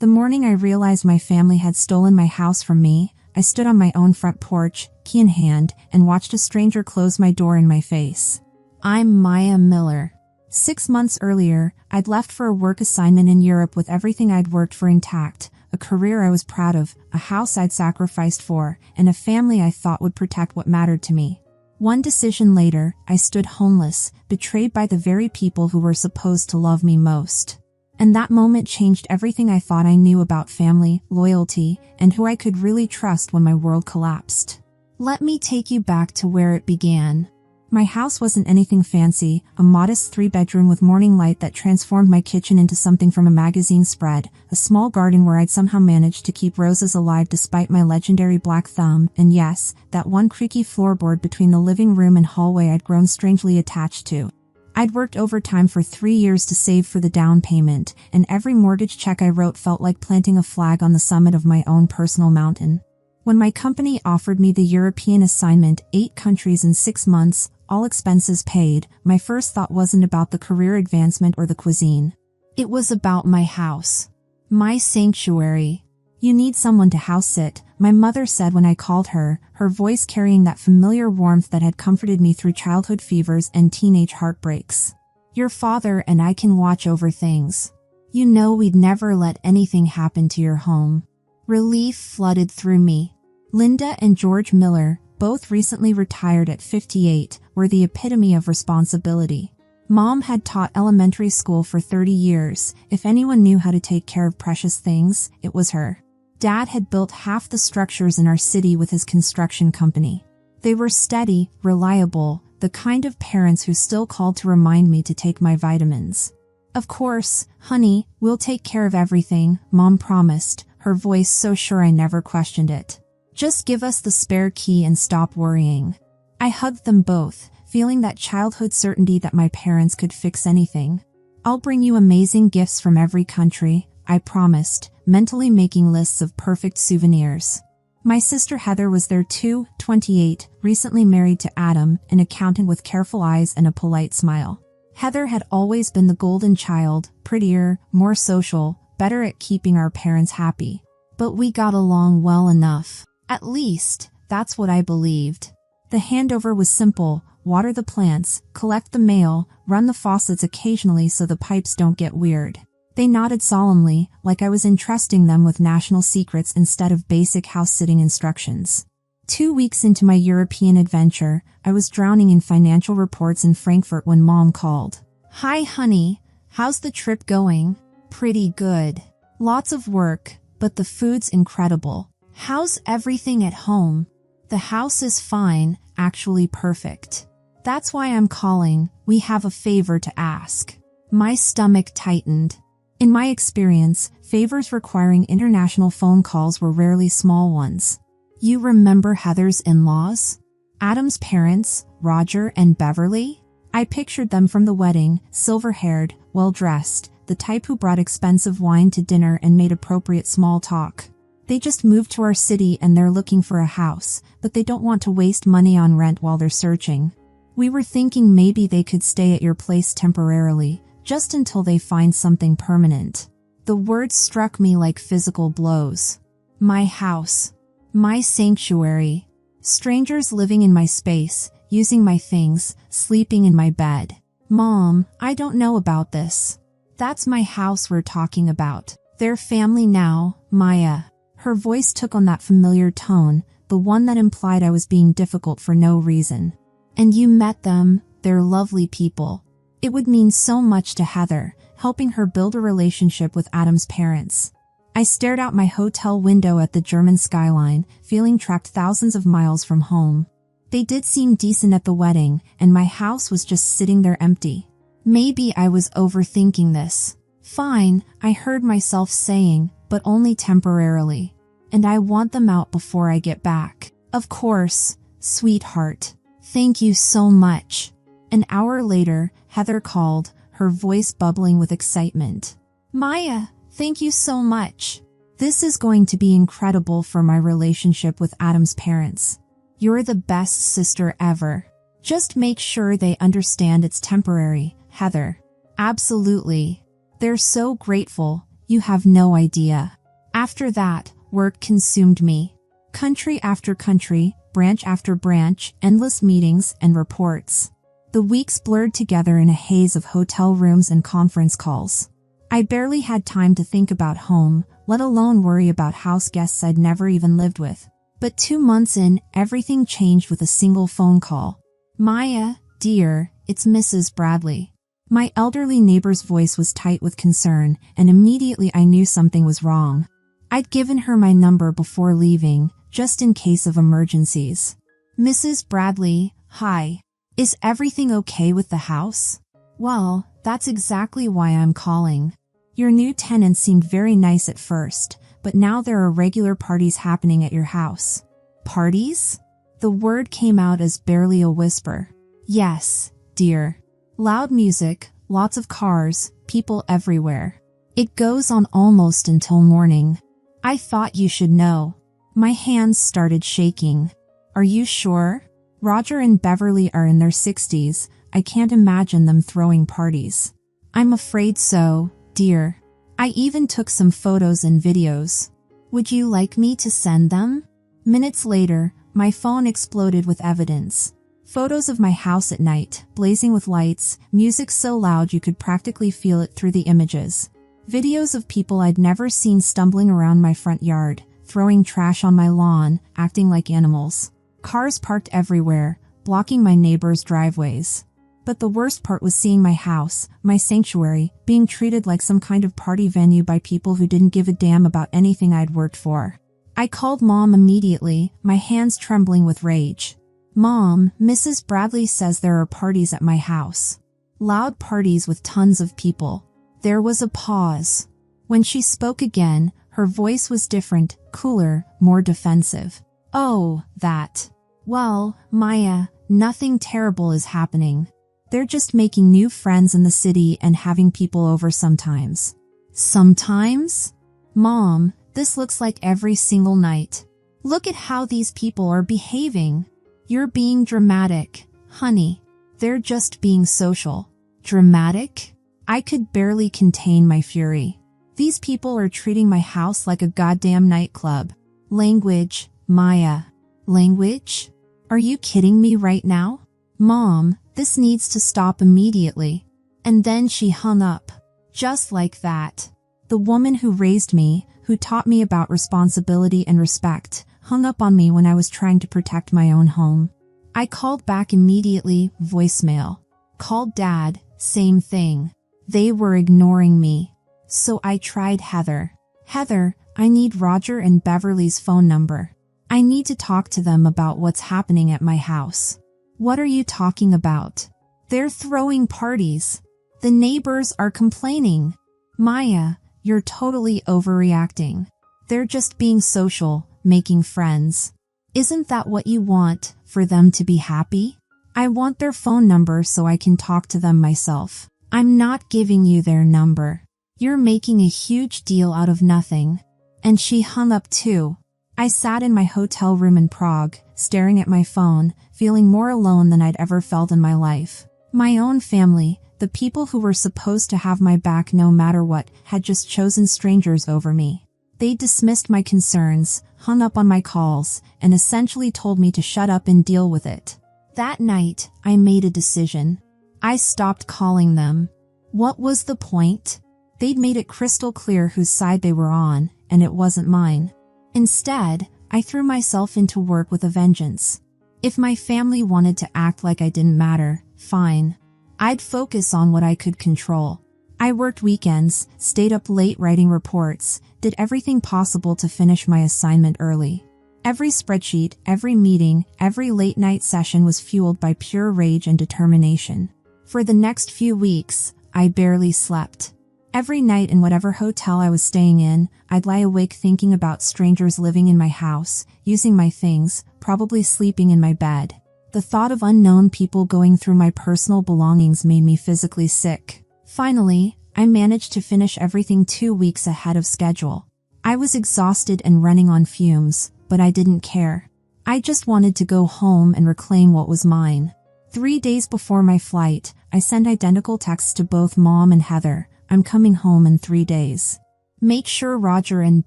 The morning I realized my family had stolen my house from me, I stood on my own front porch, key in hand, and watched a stranger close my door in my face. I'm Maya Miller. 6 months earlier, I'd left for a work assignment in Europe with everything I'd worked for intact, a career I was proud of, a house I'd sacrificed for, and a family I thought would protect what mattered to me. One decision later, I stood homeless, betrayed by the very people who were supposed to love me most. And that moment changed everything I thought I knew about family, loyalty, and who I could really trust when my world collapsed. Let me take you back to where it began. My house wasn't anything fancy, a modest 3-bedroom with morning light that transformed my kitchen into something from a magazine spread, a small garden where I'd somehow managed to keep roses alive despite my legendary black thumb, and yes, that one creaky floorboard between the living room and hallway I'd grown strangely attached to. I'd worked overtime for 3 years to save for the down payment, and every mortgage check I wrote felt like planting a flag on the summit of my own personal mountain. When my company offered me the European assignment, 8 countries in 6 months, all expenses paid, my first thought wasn't about the career advancement or the cuisine. It was about my house. My sanctuary. You need someone to house sit, my mother said when I called her, her voice carrying that familiar warmth that had comforted me through childhood fevers and teenage heartbreaks. Your father and I can watch over things. You know we'd never let anything happen to your home. Relief flooded through me. Linda and George Miller, both recently retired at 58, were the epitome of responsibility. Mom had taught elementary school for 30 years. If anyone knew how to take care of precious things, it was her. Dad had built half the structures in our city with his construction company. They were steady, reliable, the kind of parents who still called to remind me to take my vitamins. Of course, honey, we'll take care of everything, Mom promised, her voice so sure I never questioned it. Just give us the spare key and stop worrying. I hugged them both, feeling that childhood certainty that my parents could fix anything. I'll bring you amazing gifts from every country, I promised, mentally making lists of perfect souvenirs. My sister Heather was there too, 28, recently married to Adam, an accountant with careful eyes and a polite smile. Heather had always been the golden child, prettier, more social, better at keeping our parents happy. But we got along well enough. At least, that's what I believed. The handover was simple: water the plants, collect the mail, run the faucets occasionally so the pipes don't get weird. They nodded solemnly, like I was entrusting them with national secrets instead of basic house-sitting instructions. 2 weeks into my European adventure, I was drowning in financial reports in Frankfurt when Mom called. Hi honey, how's the trip going? Pretty good. Lots of work, but the food's incredible. How's everything at home? The house is fine, actually perfect. That's why I'm calling, we have a favor to ask. My stomach tightened. In my experience, favors requiring international phone calls were rarely small ones. You remember Heather's in-laws? Adam's parents, Roger and Beverly? I pictured them from the wedding, silver-haired, well-dressed, the type who brought expensive wine to dinner and made appropriate small talk. They just moved to our city and they're looking for a house, but they don't want to waste money on rent while they're searching. We were thinking maybe they could stay at your place temporarily, just until they find something permanent. The words struck me like physical blows. My house. My sanctuary. Strangers living in my space, using my things, sleeping in my bed. Mom, I don't know about this. That's my house we're talking about. They're family now, Maya. Her voice took on that familiar tone, the one that implied I was being difficult for no reason. And you met them, they're lovely people. It would mean so much to Heather, helping her build a relationship with Adam's parents. I stared out my hotel window at the German skyline, feeling trapped thousands of miles from home. They did seem decent at the wedding, and my house was just sitting there empty. Maybe I was overthinking this. Fine, I heard myself saying, but only temporarily. And I want them out before I get back. Of course, sweetheart. Thank you so much. An hour later, Heather called, her voice bubbling with excitement. Maya, thank you so much. This is going to be incredible for my relationship with Adam's parents. You're the best sister ever. Just make sure they understand it's temporary, Heather. Absolutely. They're so grateful. You have no idea. After that, work consumed me. Country after country, branch after branch, endless meetings and reports. The weeks blurred together in a haze of hotel rooms and conference calls. I barely had time to think about home, let alone worry about house guests I'd never even lived with. But 2 months in, everything changed with a single phone call. "Maya, dear, it's Mrs. Bradley." My elderly neighbor's voice was tight with concern, and immediately I knew something was wrong. I'd given her my number before leaving, just in case of emergencies. "Mrs. Bradley, hi. Is everything okay with the house?" "Well, that's exactly why I'm calling. Your new tenants seemed very nice at first, but now there are regular parties happening at your house." "Parties?" The word came out as barely a whisper. "Yes, dear. Loud music, lots of cars, people everywhere. It goes on almost until morning. I thought you should know." My hands started shaking. "Are you sure? Roger and Beverly are in their 60s. I can't imagine them throwing parties." "I'm afraid so, dear. I even took some photos and videos. Would you like me to send them?" Minutes later, my phone exploded with evidence. Photos of my house at night, blazing with lights, music so loud you could practically feel it through the images. Videos of people I'd never seen stumbling around my front yard, throwing trash on my lawn, acting like animals. Cars parked everywhere, blocking my neighbors' driveways. But the worst part was seeing my house, my sanctuary, being treated like some kind of party venue by people who didn't give a damn about anything I'd worked for. I called Mom immediately, my hands trembling with rage. "Mom, Mrs. Bradley says there are parties at my house. Loud parties with tons of people." There was a pause. When she spoke again, her voice was different, cooler, more defensive. "Oh, that. Well, Maya, nothing terrible is happening. They're just making new friends in the city and having people over sometimes." "Sometimes?" "Mom, this looks like every single night. Look at how these people are behaving." "You're being dramatic, honey. They're just being social." "Dramatic?" I could barely contain my fury. "These people are treating my house like a goddamn nightclub." "Language, Maya. Language? Are you kidding me right now?" "Mom, this needs to stop immediately." And then she hung up. Just like that. The woman who raised me, who taught me about responsibility and respect, hung up on me when I was trying to protect my own home. I called back immediately, voicemail. Called Dad, same thing. They were ignoring me. So I tried Heather. "Heather, I need Roger and Beverly's phone number. I need to talk to them about what's happening at my house." "What are you talking about?" "They're throwing parties. The neighbors are complaining." "Maya, you're totally overreacting. They're just being social, making friends. Isn't that what you want, for them to be happy?" "I want their phone number so I can talk to them myself." "I'm not giving you their number. You're making a huge deal out of nothing." And she hung up too. I sat in my hotel room in Prague, staring at my phone, feeling more alone than I'd ever felt in my life. My own family, the people who were supposed to have my back no matter what, had just chosen strangers over me. They dismissed my concerns, hung up on my calls, and essentially told me to shut up and deal with it. That night, I made a decision. I stopped calling them. What was the point? They'd made it crystal clear whose side they were on, and it wasn't mine. Instead, I threw myself into work with a vengeance. If my family wanted to act like I didn't matter, fine. I'd focus on what I could control. I worked weekends, stayed up late writing reports, did everything possible to finish my assignment early. Every spreadsheet, every meeting, every late-night session was fueled by pure rage and determination. For the next few weeks, I barely slept. Every night in whatever hotel I was staying in, I'd lie awake thinking about strangers living in my house, using my things, probably sleeping in my bed. The thought of unknown people going through my personal belongings made me physically sick. Finally, I managed to finish everything 2 weeks ahead of schedule. I was exhausted and running on fumes, but I didn't care. I just wanted to go home and reclaim what was mine. 3 days before my flight, I sent identical texts to both Mom and Heather. "I'm coming home in 3 days." Make sure Roger and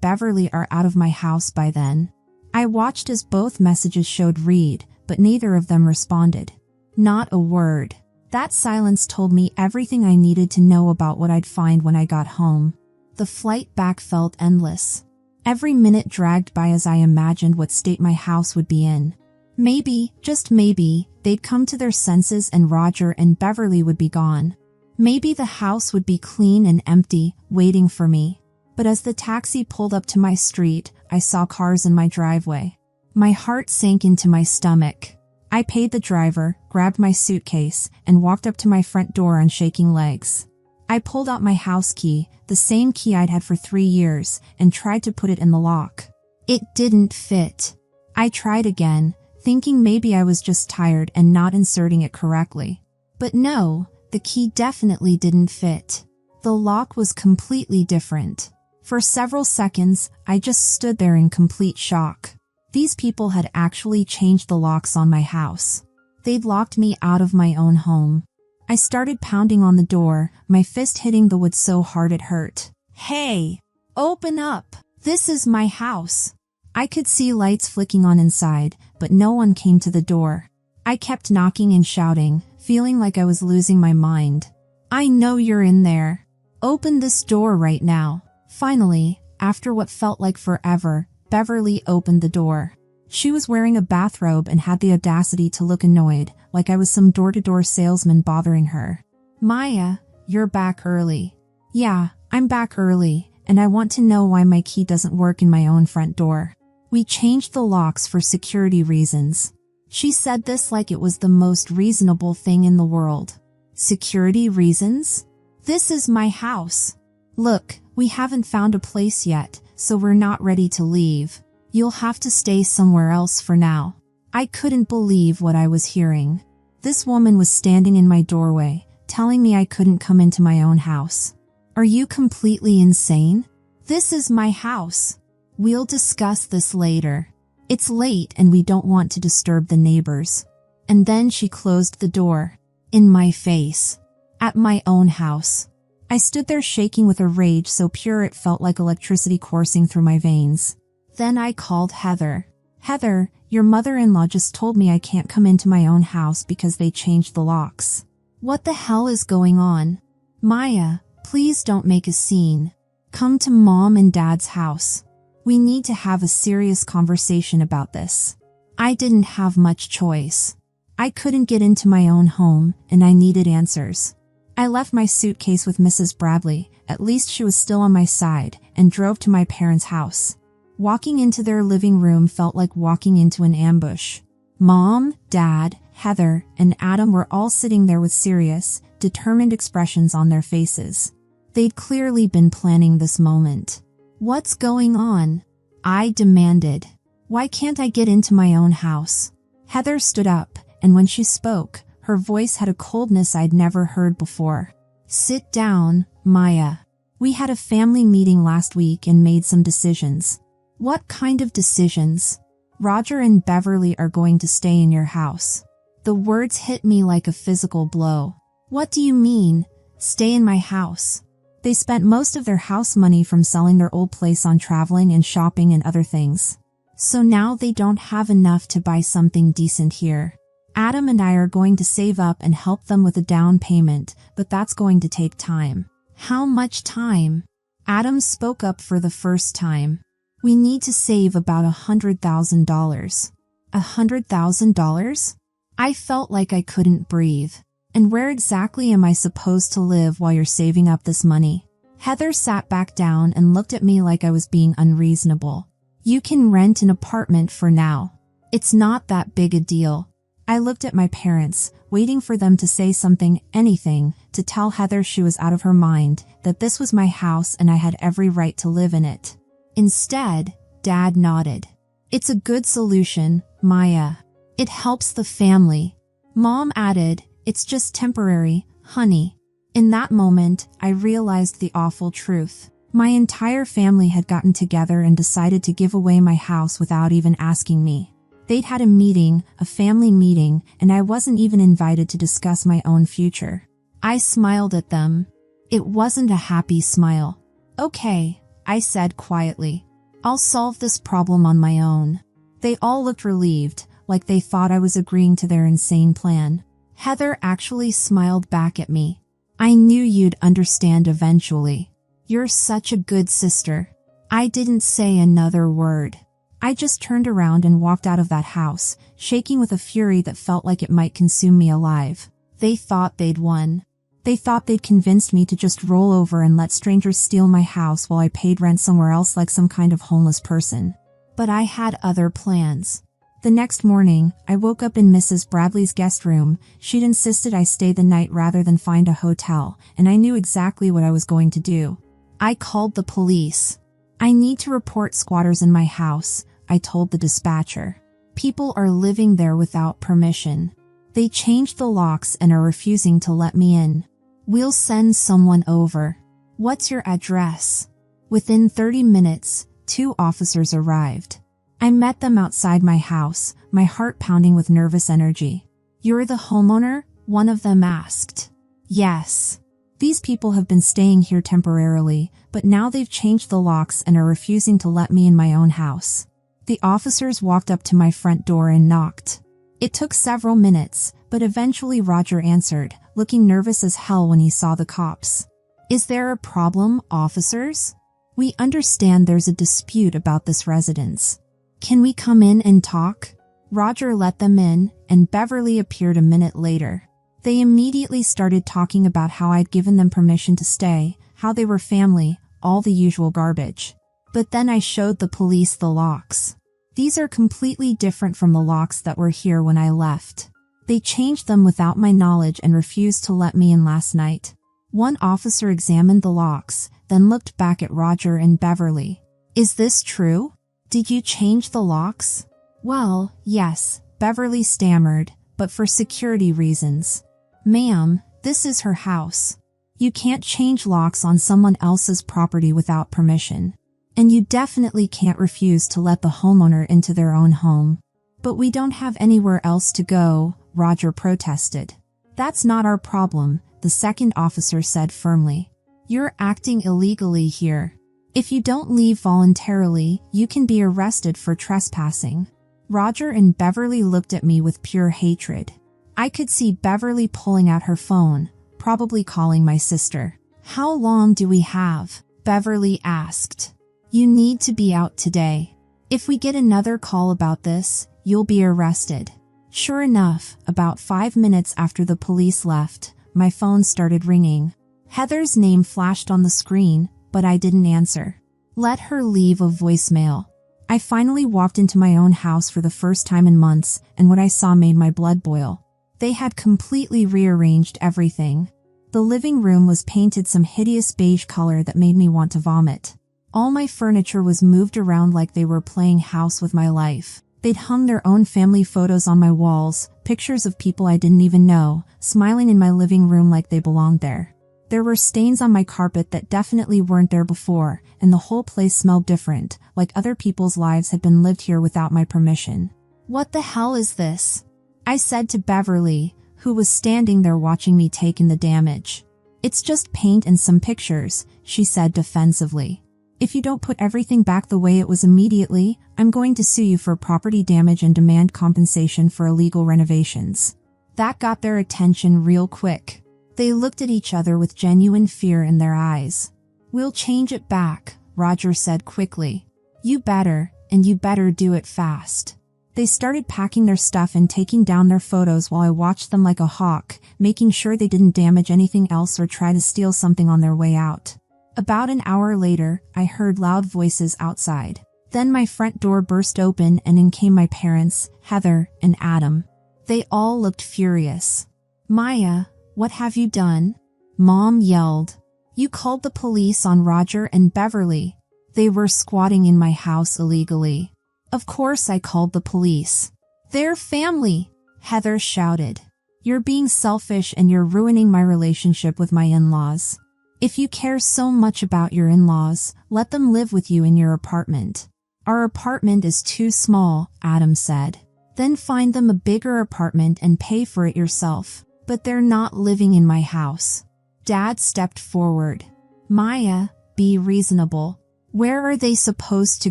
Beverly are out of my house by then. I watched as both messages showed read, but neither of them responded. Not a word. That silence told me everything I needed to know about what I'd find when I got home. The flight back felt endless. Every minute dragged by as I imagined what state my house would be in. Maybe, just maybe, they'd come to their senses and Roger and Beverly would be gone. Maybe the house would be clean and empty, waiting for me. But as the taxi pulled up to my street, I saw cars in my driveway. My heart sank into my stomach. I paid the driver, grabbed my suitcase, and walked up to my front door on shaking legs. I pulled out my house key, the same key I'd had for 3 years, and tried to put it in the lock. It didn't fit. I tried again, thinking maybe I was just tired and not inserting it correctly. But no, the key definitely didn't fit. The lock was completely different. For several seconds, I just stood there in complete shock. These people had actually changed the locks on my house. They'd locked me out of my own home. I started pounding on the door, my fist hitting the wood so hard it hurt. Hey! Open up! This is my house! I could see lights flicking on inside, but no one came to the door. I kept knocking and shouting, feeling like I was losing my mind. I know you're in there. Open this door right now. Finally, after what felt like forever, Beverly opened the door. She was wearing a bathrobe and had the audacity to look annoyed, like I was some door-to-door salesman bothering her. Maya, you're back early. Yeah, I'm back early, and I want to know why my key doesn't work in my own front door. We changed the locks for security reasons. She said this like it was the most reasonable thing in the world. Security reasons? This is my house. Look, we haven't found a place yet, so we're not ready to leave. You'll have to stay somewhere else for now. I couldn't believe what I was hearing. This woman was standing in my doorway, telling me I couldn't come into my own house. Are you completely insane? This is my house. We'll discuss this later. It's late and we don't want to disturb the neighbors. And then she closed the door. In my face. At my own house. I stood there shaking with a rage so pure it felt like electricity coursing through my veins. Then I called Heather. Heather, your mother-in-law just told me I can't come into my own house because they changed the locks. What the hell is going on? Maya, please don't make a scene. Come to Mom and Dad's house. We need to have a serious conversation about this. I didn't have much choice. I couldn't get into my own home, and I needed answers. I left my suitcase with Mrs. Bradley, at least she was still on my side, and drove to my parents' house. Walking into their living room felt like walking into an ambush. Mom, Dad, Heather, and Adam were all sitting there with serious, determined expressions on their faces. They'd clearly been planning this moment. What's going on? I demanded. Why can't I get into my own house? Heather stood up, and when she spoke, her voice had a coldness I'd never heard before. Sit down, Maya. We had a family meeting last week and made some decisions. What kind of decisions? Roger and Beverly are going to stay in your house. The words hit me like a physical blow. What do you mean, stay in my house? They spent most of their house money from selling their old place on traveling and shopping and other things. So now they don't have enough to buy something decent here. Adam and I are going to save up and help them with a down payment, but that's going to take time. How much time? Adam spoke up for the first time. We need to save about $100,000. $100,000? I felt like I couldn't breathe. And where exactly am I supposed to live while you're saving up this money? Heather sat back down and looked at me like I was being unreasonable. You can rent an apartment for now. It's not that big a deal. I looked at my parents, waiting for them to say something, anything, to tell Heather she was out of her mind, that this was my house and I had every right to live in it. Instead, Dad nodded. It's a good solution, Maya. It helps the family. Mom added, it's just temporary, honey. In that moment, I realized the awful truth. My entire family had gotten together and decided to give away my house without even asking me. They'd had a meeting, a family meeting, and I wasn't even invited to discuss my own future. I smiled at them. It wasn't a happy smile. Okay, I said quietly. I'll solve this problem on my own. They all looked relieved, like they thought I was agreeing to their insane plan. Heather actually smiled back at me. I knew you'd understand eventually. You're such a good sister. I didn't say another word. I just turned around and walked out of that house, shaking with a fury that felt like it might consume me alive. They thought they'd won. They thought they'd convinced me to just roll over and let strangers steal my house while I paid rent somewhere else like some kind of homeless person. But I had other plans. The next morning, I woke up in Mrs. Bradley's guest room. She'd insisted I stay the night rather than find a hotel, and I knew exactly what I was going to do. I called the police. I need to report squatters in my house, I told the dispatcher. People are living there without permission. They changed the locks and are refusing to let me in. We'll send someone over. What's your address? Within 30 minutes, 2 officers arrived. I met them outside my house, my heart pounding with nervous energy. You're the homeowner? One of them asked. Yes. These people have been staying here temporarily, but now they've changed the locks and are refusing to let me in my own house. The officers walked up to my front door and knocked. It took several minutes, but eventually Roger answered, looking nervous as hell when he saw the cops. Is there a problem, officers? We understand there's a dispute about this residence. Can we come in and talk? Roger let them in, and Beverly appeared a minute later. They immediately started talking about how I'd given them permission to stay, how they were family, all the usual garbage. But then I showed the police the locks. These are completely different from the locks that were here when I left. They changed them without my knowledge and refused to let me in last night. One officer examined the locks, then looked back at Roger and Beverly. Is this true? Did you change the locks? Well, yes, Beverly stammered, but for security reasons. Ma'am, this is her house. You can't change locks on someone else's property without permission. And you definitely can't refuse to let the homeowner into their own home. But we don't have anywhere else to go, Roger protested. That's not our problem, the second officer said firmly. You're acting illegally here. If you don't leave voluntarily, you can be arrested for trespassing. Roger and Beverly looked at me with pure hatred. I could see Beverly pulling out her phone, probably calling my sister. How long do we have? Beverly asked. You need to be out today. If we get another call about this, you'll be arrested. Sure enough, about 5 minutes after the police left, my phone started ringing. Heather's name flashed on the screen, but I didn't answer. Let her leave a voicemail. I finally walked into my own house for the first time in months, and what I saw made my blood boil. They had completely rearranged everything. The living room was painted some hideous beige color that made me want to vomit. All my furniture was moved around like they were playing house with my life. They'd hung their own family photos on my walls, pictures of people I didn't even know, smiling in my living room like they belonged there. There were stains on my carpet that definitely weren't there before, and the whole place smelled different, like other people's lives had been lived here without my permission. What the hell is this? I said to Beverly, who was standing there watching me take in the damage. It's just paint and some pictures, she said defensively. If you don't put everything back the way it was immediately, I'm going to sue you for property damage and demand compensation for illegal renovations. That got their attention real quick. They looked at each other with genuine fear in their eyes. We'll change it back, Roger said quickly. You better, and you better do it fast. They started packing their stuff and taking down their photos while I watched them like a hawk, making sure they didn't damage anything else or try to steal something on their way out. About an hour later, I heard loud voices outside. Then my front door burst open and in came my parents, Heather and Adam. They all looked furious. Maya, what have you done? Mom yelled. You called the police on Roger and Beverly. They were squatting in my house illegally. Of course I called the police. They're family, Heather shouted. You're being selfish and you're ruining my relationship with my in-laws. If you care so much about your in-laws, let them live with you in your apartment. Our apartment is too small, Adam said. Then find them a bigger apartment and pay for it yourself. But they're not living in my house. Dad stepped forward. Maya, be reasonable. Where are they supposed to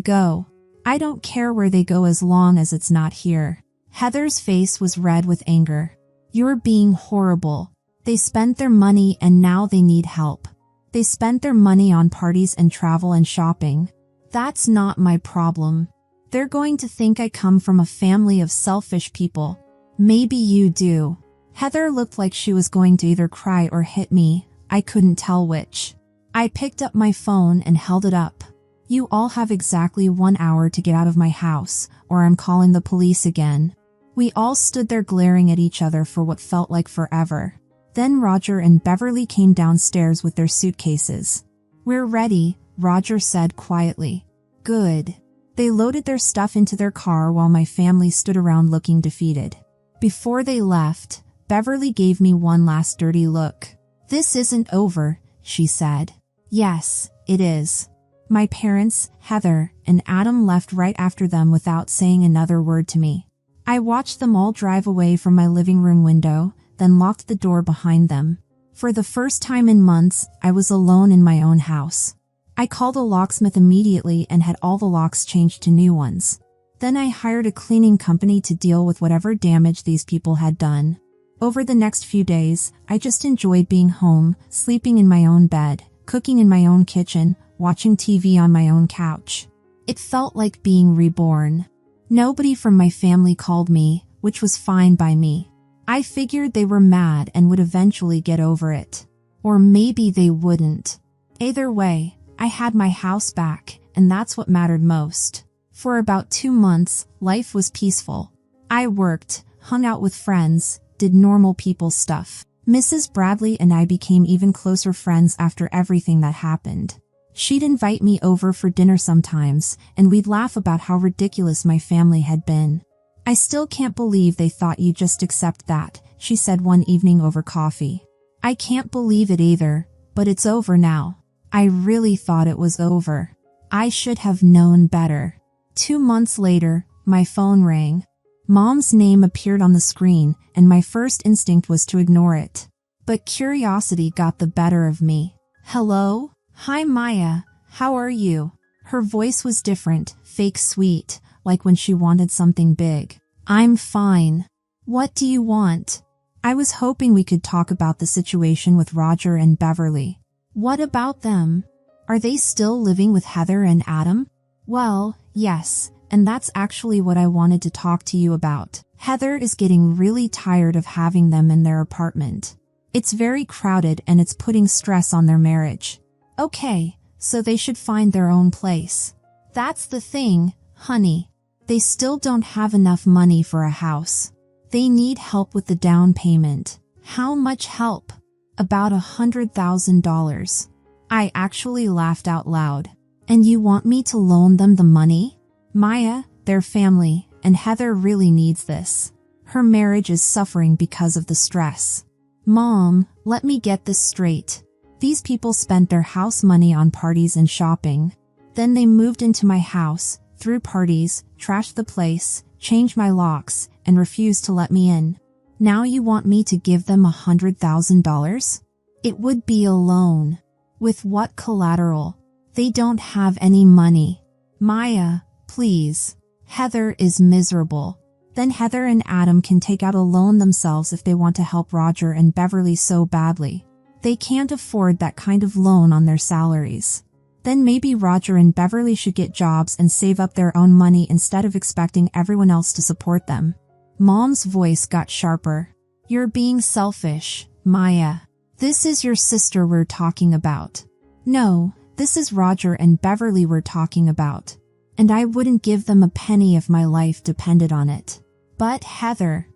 go? I don't care where they go as long as it's not here. Heather's face was red with anger. You're being horrible. They spent their money and now they need help. They spent their money on parties and travel and shopping. That's not my problem. They're going to think I come from a family of selfish people. Maybe you do. Heather looked like she was going to either cry or hit me. I couldn't tell which. I picked up my phone and held it up. You all have exactly 1 hour to get out of my house, or I'm calling the police again. We all stood there glaring at each other for what felt like forever. Then Roger and Beverly came downstairs with their suitcases. We're ready, Roger said quietly. Good. They loaded their stuff into their car while my family stood around looking defeated. Before they left, Beverly gave me one last dirty look. This isn't over, she said. Yes, it is. My parents, Heather, and Adam left right after them without saying another word to me. I watched them all drive away from my living room window, then locked the door behind them. For the first time in months, I was alone in my own house. I called a locksmith immediately and had all the locks changed to new ones. Then I hired a cleaning company to deal with whatever damage these people had done. Over the next few days, I just enjoyed being home, sleeping in my own bed, cooking in my own kitchen, watching TV on my own couch. It felt like being reborn. Nobody from my family called me, which was fine by me. I figured they were mad and would eventually get over it. Or maybe they wouldn't. Either way, I had my house back, and that's what mattered most. For about 2 months, life was peaceful. I worked, hung out with friends, did normal people stuff. Mrs. Bradley and I became even closer friends after everything that happened. She'd invite me over for dinner sometimes, and we'd laugh about how ridiculous my family had been. I still can't believe they thought you'd just accept that, she said one evening over coffee. I can't believe it either, but it's over now. I really thought it was over. I should have known better. 2 months later, my phone rang. Mom's name appeared on the screen, and my first instinct was to ignore it. But curiosity got the better of me. Hello? Hi Maya, how are you? Her voice was different, fake sweet, like when she wanted something big. I'm fine. What do you want? I was hoping we could talk about the situation with Roger and Beverly. What about them? Are they still living with Heather and Adam? Well, yes, and that's actually what I wanted to talk to you about. Heather is getting really tired of having them in their apartment. It's very crowded and it's putting stress on their marriage. Okay, so they should find their own place. That's the thing, honey. They still don't have enough money for a house. They need help with the down payment. How much help? About $100,000. I actually laughed out loud. And you want me to loan them the money? Maya, their family, and Heather really needs this. Her marriage is suffering because of the stress. Mom, let me get this straight. These people spent their house money on parties and shopping. Then they moved into my house, threw parties, trashed the place, changed my locks, and refused to let me in. Now you want me to give them $100,000? It would be a loan. With what collateral? They don't have any money. Maya, please. Heather is miserable. Then Heather and Adam can take out a loan themselves if they want to help Roger and Beverly so badly. They can't afford that kind of loan on their salaries. Then maybe Roger and Beverly should get jobs and save up their own money instead of expecting everyone else to support them. Mom's voice got sharper. You're being selfish, Maya. This is your sister we're talking about. No, this is Roger and Beverly we're talking about. And I wouldn't give them a penny if my life depended on it. But Heather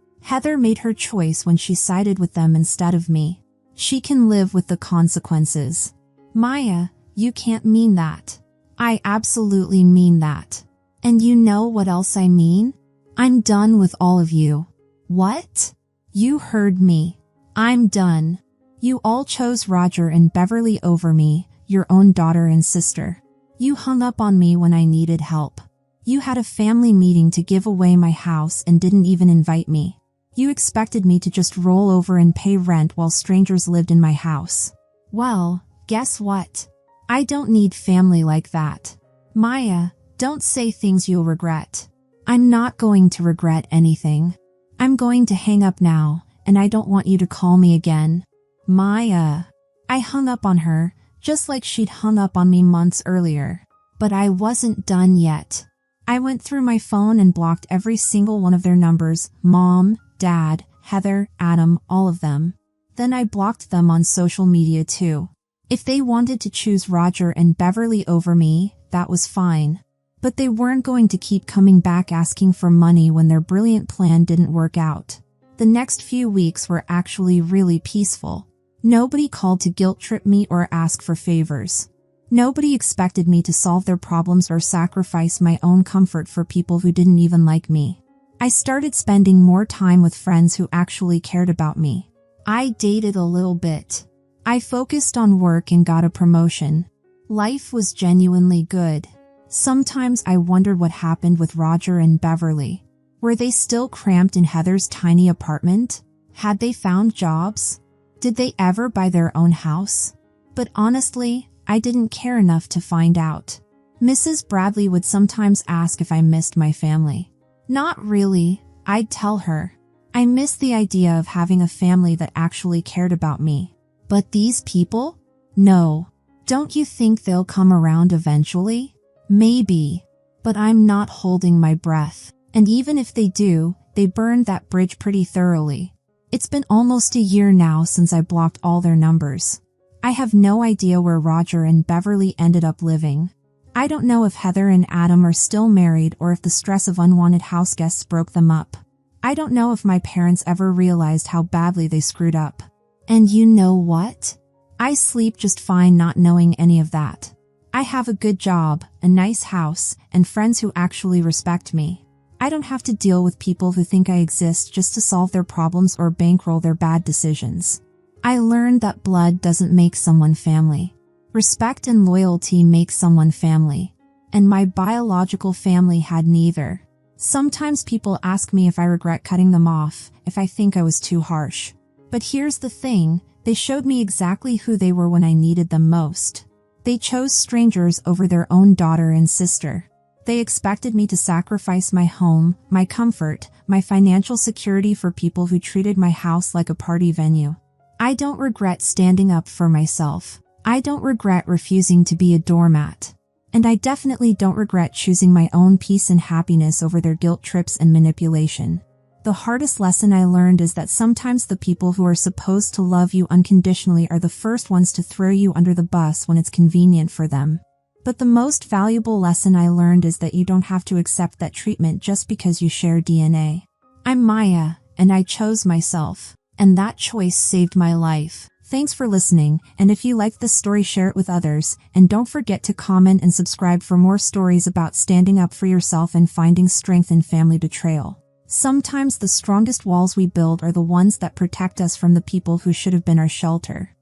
made her choice when she sided with them instead of me. She can live with the consequences. Maya, you can't mean that. I absolutely mean that. And you know what else I mean? I'm done with all of you. What? You heard me. I'm done. You all chose Roger and Beverly over me, your own daughter and sister. You hung up on me when I needed help. You had a family meeting to give away my house and didn't even invite me. You expected me to just roll over and pay rent while strangers lived in my house. Well, guess what? I don't need family like that. Maya, don't say things you'll regret. I'm not going to regret anything. I'm going to hang up now, and I don't want you to call me again. Maya. I hung up on her, just like she'd hung up on me months earlier. But I wasn't done yet. I went through my phone and blocked every single one of their numbers, Mom, Dad, Heather, Adam, all of them. Then I blocked them on social media too. If they wanted to choose Roger and Beverly over me, that was fine. But they weren't going to keep coming back asking for money when their brilliant plan didn't work out. The next few weeks were actually really peaceful. Nobody called to guilt trip me or ask for favors. Nobody expected me to solve their problems or sacrifice my own comfort for people who didn't even like me. I started spending more time with friends who actually cared about me. I dated a little bit. I focused on work and got a promotion. Life was genuinely good. Sometimes I wondered what happened with Roger and Beverly. Were they still cramped in Heather's tiny apartment? Had they found jobs? Did they ever buy their own house? But honestly, I didn't care enough to find out. Mrs. Bradley would sometimes ask if I missed my family. Not really, I'd tell her. I miss the idea of having a family that actually cared about me. But these people? No. Don't you think they'll come around eventually? Maybe. But I'm not holding my breath. And even if they do, they burned that bridge pretty thoroughly. It's been almost a year now since I blocked all their numbers. I have no idea where Roger and Beverly ended up living. I don't know if Heather and Adam are still married or if the stress of unwanted house guests broke them up. I don't know if my parents ever realized how badly they screwed up. And you know what? I sleep just fine not knowing any of that. I have a good job, a nice house, and friends who actually respect me. I don't have to deal with people who think I exist just to solve their problems or bankroll their bad decisions. I learned that blood doesn't make someone family. Respect and loyalty make someone family. And my biological family had neither. Sometimes people ask me if I regret cutting them off, if I think I was too harsh. But here's the thing, they showed me exactly who they were when I needed them most. They chose strangers over their own daughter and sister. They expected me to sacrifice my home, my comfort, my financial security for people who treated my house like a party venue. I don't regret standing up for myself. I don't regret refusing to be a doormat. And I definitely don't regret choosing my own peace and happiness over their guilt trips and manipulation. The hardest lesson I learned is that sometimes the people who are supposed to love you unconditionally are the first ones to throw you under the bus when it's convenient for them. But the most valuable lesson I learned is that you don't have to accept that treatment just because you share DNA. I'm Maya, and I chose myself. And that choice saved my life. Thanks for listening, and if you liked this story, share it with others, and don't forget to comment and subscribe for more stories about standing up for yourself and finding strength in family betrayal. Sometimes the strongest walls we build are the ones that protect us from the people who should have been our shelter.